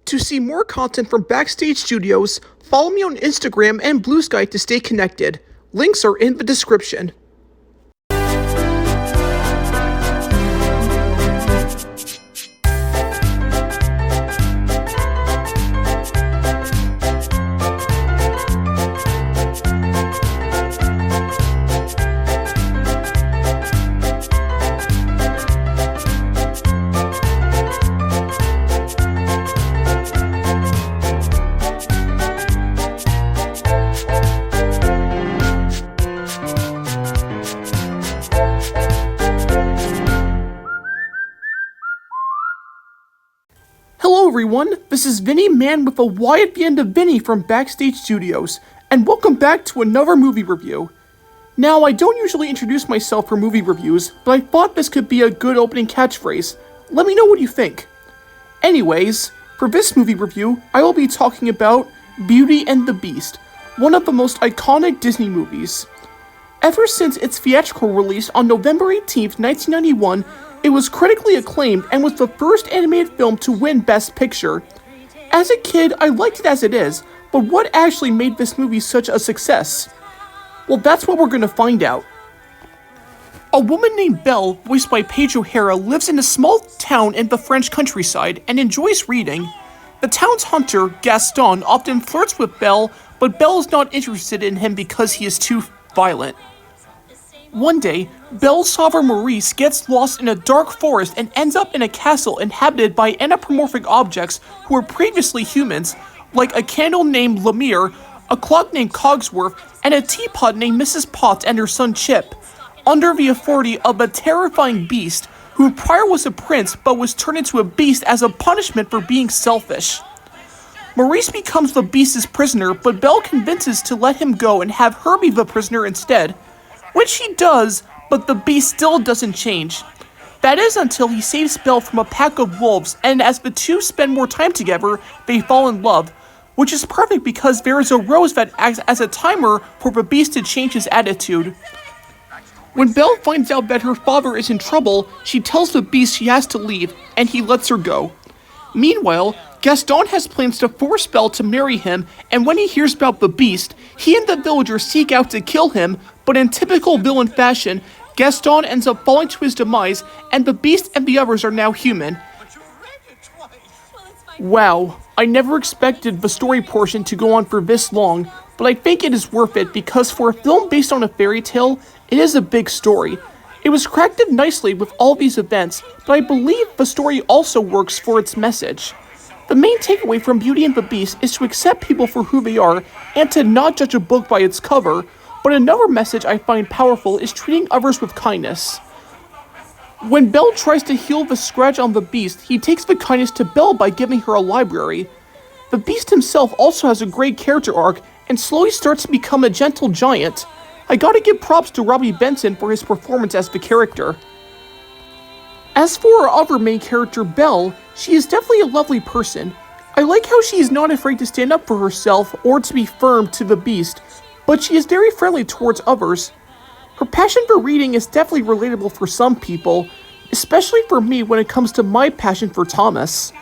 To see more content from Backstage Studios, follow me on Instagram and Blue Sky to stay connected. Links are in the description. Hello everyone, this is Vinny, man with a Y at the end of Vinny from Backstage Studios, and welcome back to another movie review. Now, I don't usually introduce myself for movie reviews, but I thought this could be a good opening catchphrase. Let me know what you think. Anyways, for this movie review, I will be talking about Beauty and the Beast, one of the most iconic Disney movies. Ever since its theatrical release on November 18th, 1991, it was critically acclaimed and was the first animated film to win Best Picture. As a kid, I liked it as it is, but what actually made this movie such a success? Well, that's what we're gonna find out. A woman named Belle, voiced by Paige O'Hara, lives in a small town in the French countryside and enjoys reading. The town's hunter, Gaston, often flirts with Belle, but Belle is not interested in him because he is too violent. One day, Belle's solver Maurice gets lost in a dark forest and ends up in a castle inhabited by anthropomorphic objects who were previously humans, like a candle named Lemire, a clock named Cogsworth, and a teapot named Mrs. Potts and her son Chip, under the authority of a terrifying beast who prior was a prince but was turned into a beast as a punishment for being selfish. Maurice becomes the beast's prisoner, but Belle convinces to let him go and have her be the prisoner instead. Which he does, but the beast still doesn't change. That is until he saves Belle from a pack of wolves, and as the two spend more time together, they fall in love, which is perfect because there is a rose that acts as a timer for the beast to change his attitude. When Belle finds out that her father is in trouble, she tells the beast she has to leave, and he lets her go. Meanwhile, Gaston has plans to force Belle to marry him, and when he hears about the beast, he and the villagers seek out to kill him, but in typical villain fashion, Gaston ends up falling to his demise, and the beast and the others are now human. Wow, I never expected the story portion to go on for this long, but I think it is worth it because for a film based on a fairy tale, it is a big story. It was crafted nicely with all these events, but I believe the story also works for its message. The main takeaway from Beauty and the Beast is to accept people for who they are and to not judge a book by its cover, but another message I find powerful is treating others with kindness. When Belle tries to heal the scratch on the Beast, he takes the kindness to Belle by giving her a library. The Beast himself also has a great character arc and slowly starts to become a gentle giant. I gotta give props to Robbie Benson for his performance as the character. As for our other main character, Belle, she is definitely a lovely person. I like how she is not afraid to stand up for herself or to be firm to the Beast, but she is very friendly towards others. Her passion for reading is definitely relatable for some people, especially for me when it comes to my passion for Thomas.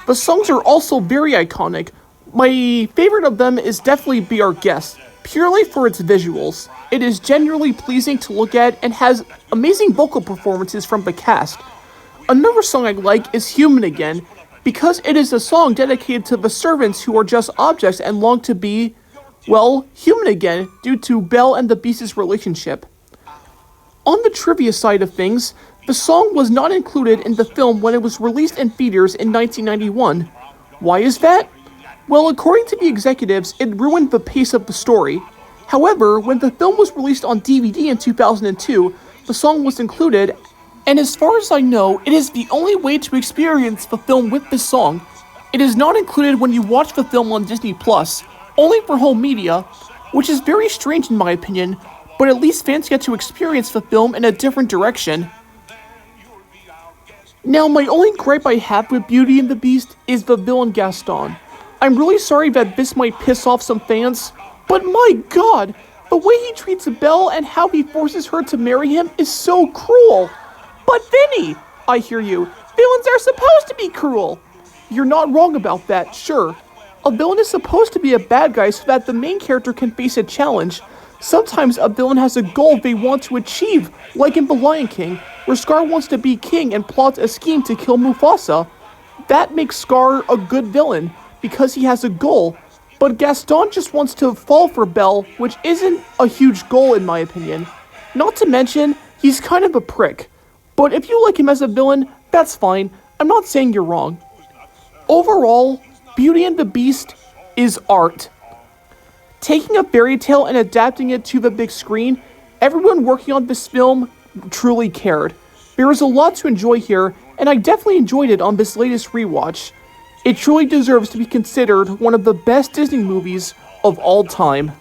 The songs are also very iconic. My favorite of them is definitely Be Our Guest, purely for its visuals. It is genuinely pleasing to look at and has amazing vocal performances from the cast. Another song I like is Human Again, because it is a song dedicated to the servants who are just objects and long to be, well, human again due to Belle and the Beast's relationship. On the trivia side of things, the song was not included in the film when it was released in theaters in 1991. Why is that? Well, according to the executives, it ruined the pace of the story. However, when the film was released on DVD in 2002, the song was included, and as far as I know, it is the only way to experience the film with this song. It is not included when you watch the film on Disney+, only for home media, which is very strange in my opinion, but at least fans get to experience the film in a different direction. Now, my only gripe I have with Beauty and the Beast is the villain Gaston. I'm really sorry that this might piss off some fans, but my god, the way he treats Belle and how he forces her to marry him is so cruel. But Vinny, I hear you, villains are supposed to be cruel. You're not wrong about that, sure. A villain is supposed to be a bad guy so that the main character can face a challenge. Sometimes a villain has a goal they want to achieve, like in The Lion King, where Scar wants to be king and plots a scheme to kill Mufasa. That makes Scar a good villain, because he has a goal. But Gaston just wants to fall for Belle, which isn't a huge goal in my opinion. Not to mention, he's kind of a prick. But if you like him as a villain, that's fine. I'm not saying you're wrong. Overall, Beauty and the Beast is art. Taking a fairy tale and adapting it to the big screen, everyone working on this film truly cared. There is a lot to enjoy here, and I definitely enjoyed it on this latest rewatch. It truly deserves to be considered one of the best Disney movies of all time.